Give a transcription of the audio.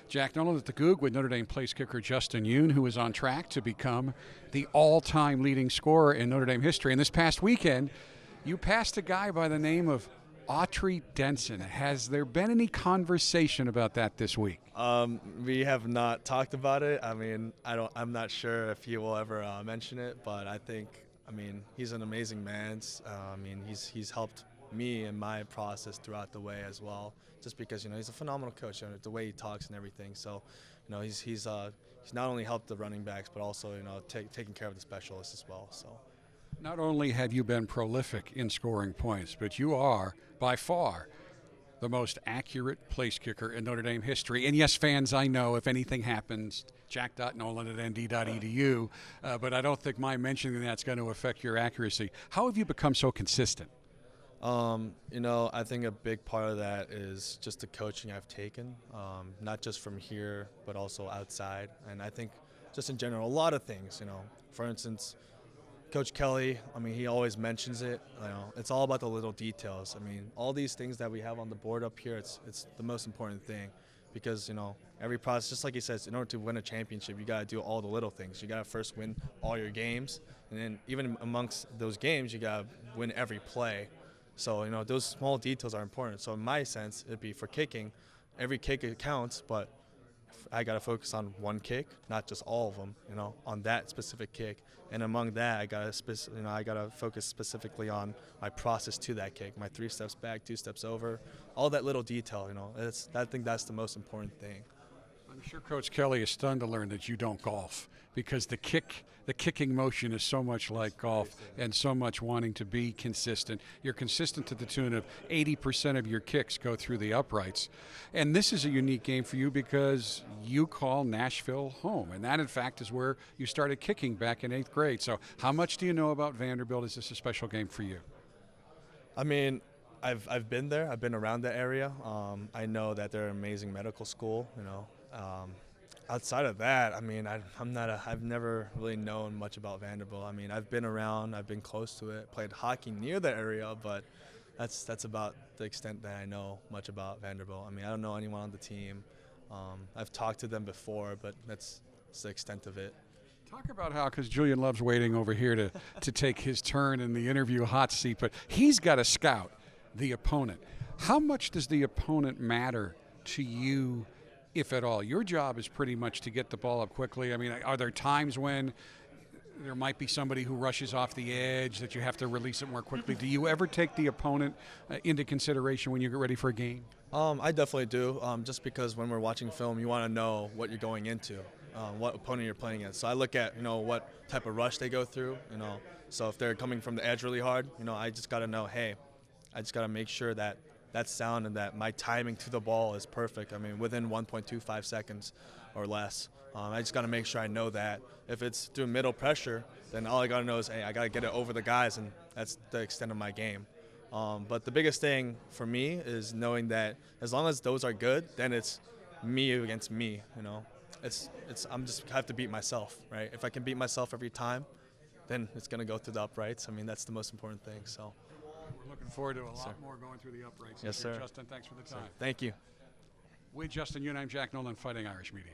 Jack Nolan at the Goog with Notre Dame place kicker Justin Yoon, who is on track to become the all-time leading scorer in Notre Dame history. And this past weekend, you passed a guy by the name of Autry Denson. Has there been any conversation about that this week? We have not talked about it. I mean, I'm not sure if he will ever mention it, but I mean, he's an amazing man. I mean, he's helped me in my process throughout the way as well. Just because he's a phenomenal coach, the way he talks and everything. So, he's not only helped the running backs, but also taking care of the specialists as well. So. Not only have you been prolific in scoring points, but you are, by far, the most accurate place kicker in Notre Dame history. And yes, fans, I know if anything happens, jack.nolan@nd.edu, but I don't think my mentioning that's going to affect your accuracy. How have you become so consistent? I think a big part of that is just the coaching I've taken, not just from here, but also outside. And I think just in general, a lot of things, for instance, Coach Kelly, I mean, he always mentions it. It's all about the little details. I mean, all these things that we have on the board up here, it's the most important thing, because every process, just like he says, in order to win a championship, you got to do all the little things. You got to first win all your games, and then even amongst those games, you got to win every play. So those small details are important. So in my sense, it'd be for kicking, every kick counts, but I got to focus on one kick, not just all of them, on that specific kick. And among that, I got to focus specifically on my process to that kick, my 3 steps back, 2 steps over, all that little detail, I think that's the most important thing. I'm sure Coach Kelly is stunned to learn that you don't golf, because the kicking motion is so much like golf and so much wanting to be consistent. You're consistent to the tune of 80% of your kicks go through the uprights. And this is a unique game for you because you call Nashville home, and that in fact is where you started kicking back in 8th grade. So how much do you know about Vanderbilt? Is this a special game for you? I mean, I've been there. I've been around the area. I know that they're an amazing medical school, Outside of that, I mean, I've never really known much about Vanderbilt. I mean, I've been around, I've been close to it, played hockey near the area, but that's about the extent that I know much about Vanderbilt. I mean, I don't know anyone on the team. I've talked to them before, but that's the extent of it. Talk about how, because Julian loves waiting over here to take his turn in the interview hot seat, but he's got to scout the opponent. How much does the opponent matter to you, if at all? Your job is pretty much to get the ball up quickly. I mean, are there times when there might be somebody who rushes off the edge that you have to release it more quickly? Do you ever take the opponent into consideration when you get ready for a game? I definitely do, just because when we're watching film, you want to know what you're going into, what opponent you're playing against. So I look at, what type of rush they go through, So if they're coming from the edge really hard, I just got to know, hey, I just got to make sure that sound and that my timing to the ball is perfect. I mean, within 1.25 seconds or less. I just got to make sure I know that. If it's through middle pressure, then all I got to know is, hey, I got to get it over the guys, and that's the extent of my game. But the biggest thing for me is knowing that as long as those are good, then it's me against me. I'm just have to beat myself, right? If I can beat myself every time, then it's going to go through the uprights. I mean, that's the most important thing. So. We're looking forward to a lot more going through the uprights. Yes, sir. Justin, thanks for the time. Thank you. With Justin Yoon, I'm Jack Nolan, Fighting Irish Media.